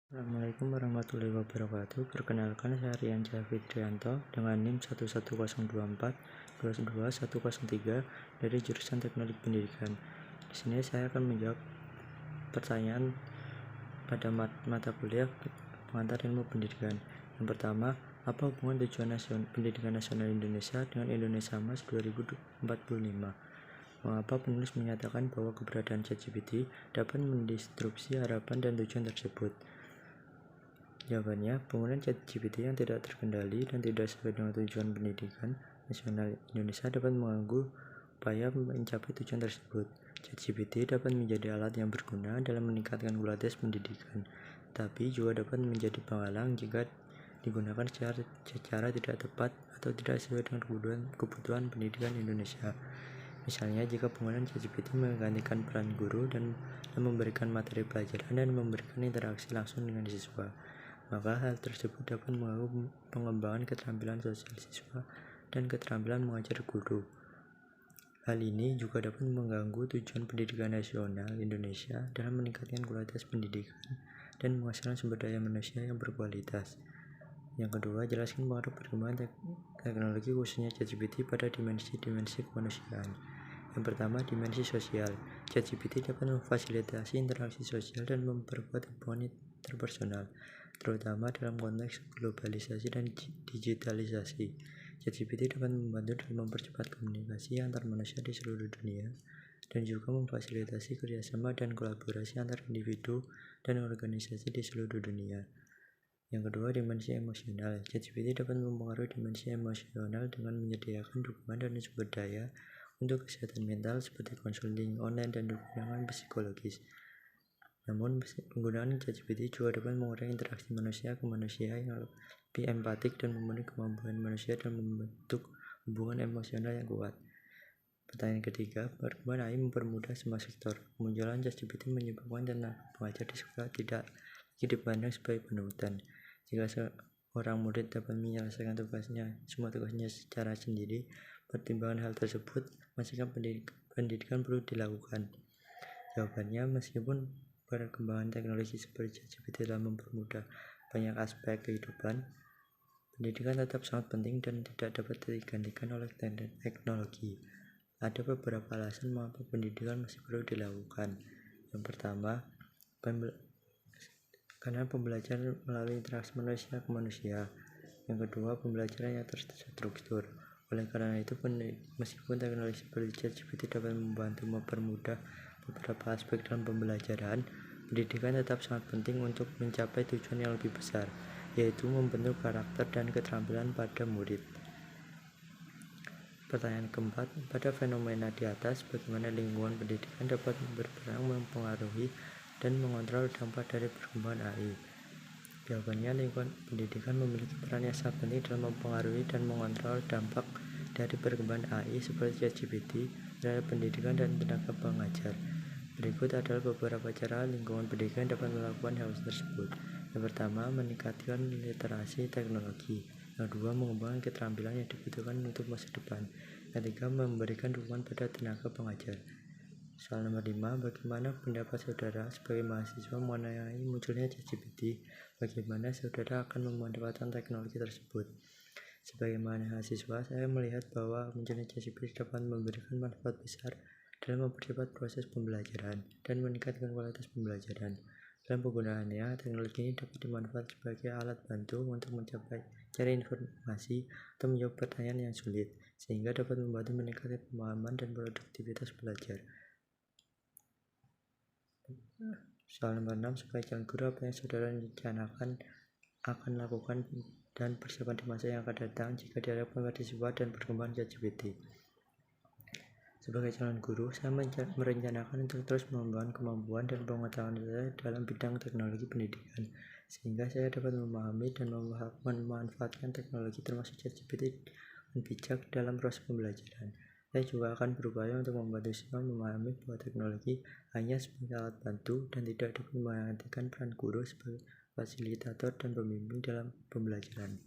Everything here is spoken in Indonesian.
Assalamualaikum warahmatullahi wabarakatuh. Perkenalkan, saya Rian Fitrianto dengan NIM 11024-22103 dari jurusan Teknologi Pendidikan. Di sini saya akan menjawab pertanyaan pada mata kuliah pengantar ilmu pendidikan. Yang pertama, apa hubungan tujuan pendidikan nasional Indonesia dengan Indonesia Emas 2045? Mengapa penulis menyatakan bahwa keberadaan ChatGPT dapat mendistrupsi harapan dan tujuan tersebut? Jawabannya, penggunaan ChatGPT yang tidak terkendali dan tidak sesuai dengan tujuan pendidikan nasional Indonesia dapat mengganggu upaya mencapai tujuan tersebut. ChatGPT dapat menjadi alat yang berguna dalam meningkatkan kualitas pendidikan, tapi juga dapat menjadi penghalang jika digunakan secara tidak tepat atau tidak sesuai dengan kebutuhan pendidikan Indonesia. Misalnya, jika penggunaan ChatGPT menggantikan peran guru dan memberikan materi pelajaran dan memberikan interaksi langsung dengan siswa, maka hal tersebut dapat mengganggu pengembangan keterampilan sosial siswa dan keterampilan mengajar guru. Hal ini juga dapat mengganggu tujuan pendidikan nasional Indonesia dalam meningkatkan kualitas pendidikan dan menghasilkan sumber daya manusia yang berkualitas. Yang kedua, jelaskan pengaruh perkembangan teknologi khususnya ChatGPT pada dimensi-dimensi kemanusiaan. Yang pertama, dimensi sosial. ChatGPT dapat memfasilitasi interaksi sosial dan memperkuat hubungan interpersonal, terutama dalam konteks globalisasi dan digitalisasi. ChatGPT dapat membantu dalam mempercepat komunikasi antar manusia di seluruh dunia dan juga memfasilitasi kerjasama dan kolaborasi antar individu dan organisasi di seluruh dunia. Yang kedua, dimensi emosional. ChatGPT dapat mempengaruhi dimensi emosional dengan menyediakan dukungan dan sumber daya untuk kesehatan mental seperti konseling online dan dukungan psikologis. Namun, penggunaan ChatGPT juga dapat mengurangi interaksi manusia ke manusia yang lebih empatik dan memenuhi kemampuan manusia dalam membentuk hubungan emosional yang kuat. Pertanyaan ketiga, perkembangan AI mempermudah semua sektor. Kemunculan ChatGPT menyebabkan tenaga pengajar di sekolah tidak lagi dipandang sebagai panutan. Jika seorang murid dapat menyelesaikan semua tugasnya secara sendiri, pertimbangan hal tersebut, maka pendidikan perlu dilakukan. Jawabannya, meskipun perkembangan teknologi seperti ChatGPT telah mempermudah banyak aspek kehidupan, pendidikan tetap sangat penting dan tidak dapat digantikan oleh teknologi. Ada beberapa alasan mengapa pendidikan masih perlu dilakukan. Yang pertama, karena pembelajaran melalui interaksi manusia ke manusia. Yang kedua, pembelajaran yang terstruktur. Oleh karena itu, meskipun teknologi seperti ChatGPT dapat membantu mempermudah beberapa aspek dalam pembelajaran, pendidikan tetap sangat penting untuk mencapai tujuan yang lebih besar, yaitu membentuk karakter dan keterampilan pada murid. Pertanyaan keempat, pada fenomena di atas, bagaimana lingkungan pendidikan dapat berperan mempengaruhi dan mengontrol dampak dari perkembangan AI? Jawabannya, lingkungan pendidikan memiliki peran yang sangat penting dalam mempengaruhi dan mengontrol dampak dari perkembangan AI seperti ChatGPT terhadap pendidikan dan tenaga pengajar. Berikut adalah beberapa cara lingkungan pendidikan dapat melakukan hal tersebut. Yang pertama, meningkatkan literasi teknologi. Yang kedua, mengembangkan keterampilan yang dibutuhkan untuk masa depan. Yang ketiga, memberikan dukungan pada tenaga pengajar. Soal nomor 5, bagaimana pendapat saudara sebagai mahasiswa mengenai munculnya ChatGPT? Bagaimana saudara akan memanfaatkan teknologi tersebut? Sebagai mahasiswa, saya melihat bahwa munculnya ChatGPT dapat memberikan manfaat besar dalam mempercepat proses pembelajaran dan meningkatkan kualitas pembelajaran. Dalam penggunaannya, teknologi ini dapat dimanfaatkan sebagai alat bantu untuk mencari informasi atau menjawab pertanyaan yang sulit, sehingga dapat membantu meningkatkan pemahaman dan produktivitas belajar. Soal nomor 6, sebagai calon guru, apa yang saudara rencanakan akan lakukan dan persiapan di masa yang akan datang jika dihadapkan pada siswa dan perkembangan ChatGPT? Sebagai calon guru, saya merencanakan untuk terus mengembangkan kemampuan dan pengetahuan saya dalam bidang teknologi pendidikan, sehingga saya dapat memahami dan memanfaatkan teknologi termasuk ChatGPT dengan bijak dalam proses pembelajaran. Saya juga akan berupaya untuk membantu siswa memahami bahwa teknologi hanya sebagai alat bantu dan tidak dapat menggantikan peran guru sebagai fasilitator dan pembimbing dalam pembelajaran.